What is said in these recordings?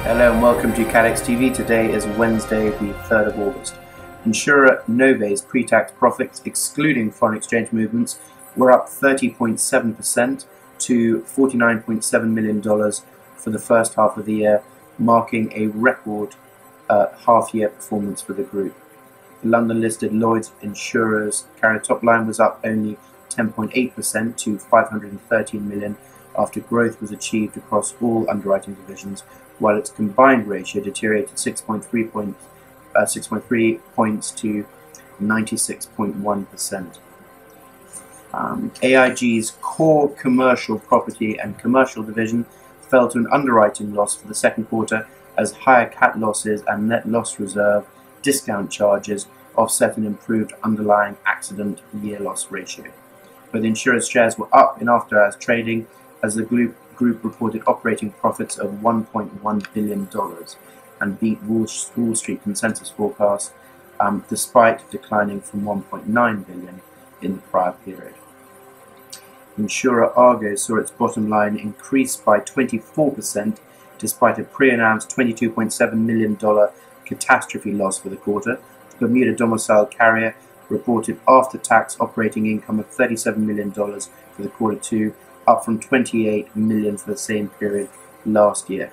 Hello and welcome to CATEX TV. Today is Wednesday, the 3rd of August. Insurer Novae's pre-tax profits, excluding foreign exchange movements, were up 30.7% to $49.7 million for the first half of the year, marking a record half-year performance for the group. The London-listed Lloyd's insurers' carrier top line was up only 10.8% to $513 million after growth was achieved across all underwriting divisions, while its combined ratio deteriorated 6.3 points to 96.1%. AIG's core commercial property and commercial division fell to an underwriting loss for the second quarter as higher cat losses and net loss reserve discount charges offset an improved underlying accident year loss ratio. But the insurer's shares were up in after-hours trading as the group reported operating profits of $1.1 billion and beat Wall Street consensus forecasts despite declining from $1.9 billion in the prior period. Insurer Argo saw its bottom line increase by 24% despite a pre-announced $22.7 million catastrophe loss for the quarter. The Bermuda domiciled carrier reported after-tax operating income of $37 million for the quarter two, up from $28 million for the same period last year.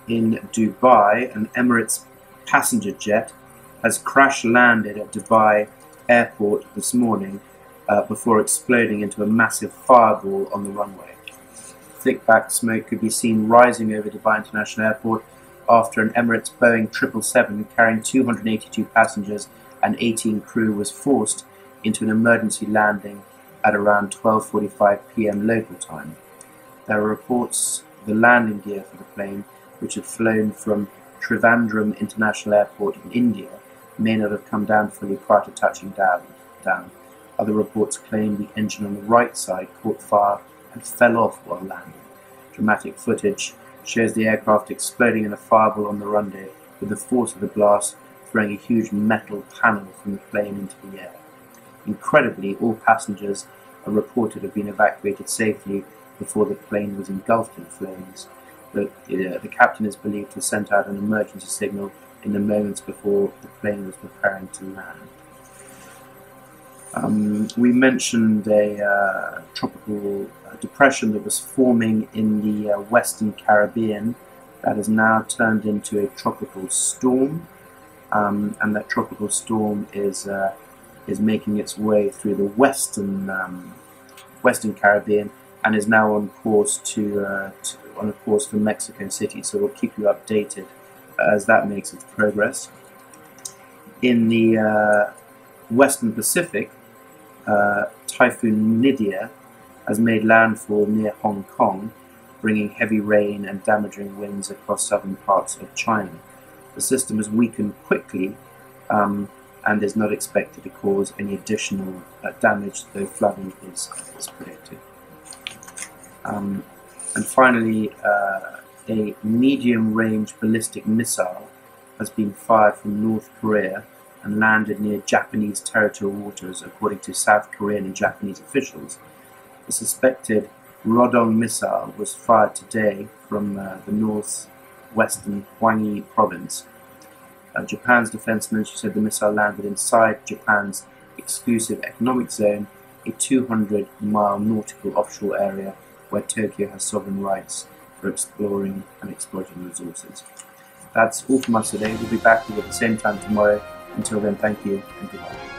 In Dubai, an Emirates passenger jet has crash-landed at Dubai airport this morning before exploding into a massive fireball on the runway. Thick black smoke could be seen rising over Dubai International Airport after an Emirates Boeing 777 carrying 282 passengers and 18 crew was forced into an emergency landing at around 12:45 p.m. local time. There are reports the landing gear for the plane, which had flown from Trivandrum International Airport in India, may not have come down fully prior to touching down. Other reports claim the engine on the right side caught fire and fell off while landing. Dramatic footage shows the aircraft exploding in a fireball on the runway, with the force of the blast throwing a huge metal panel from the plane into the air. Incredibly, all passengers are reported to have been evacuated safely before the plane was engulfed in flames. But the captain is believed to have sent out an emergency signal in the moments before the plane was preparing to land. We mentioned a tropical depression that was forming in the Western Caribbean that has now turned into a tropical storm, and that tropical storm is making its way through the Western Caribbean and is now on course for Mexico City. So we'll keep you updated as that makes its progress. In the Western Pacific, Typhoon Nida has made landfall near Hong Kong, bringing heavy rain and damaging winds across southern parts of China. The system has weakened quickly and is not expected to cause any additional damage, though flooding is predicted. And finally, a medium-range ballistic missile has been fired from North Korea and landed near Japanese territorial waters, according to South Korean and Japanese officials. The suspected Rodong missile was fired today from the northwestern Hwanghae province. Japan's defense ministry said the missile landed inside Japan's exclusive economic zone, a 200-mile nautical offshore area where Tokyo has sovereign rights for exploring and exploiting resources. That's all from us today. We'll be back with you at the same time tomorrow. Until then, thank you and goodbye.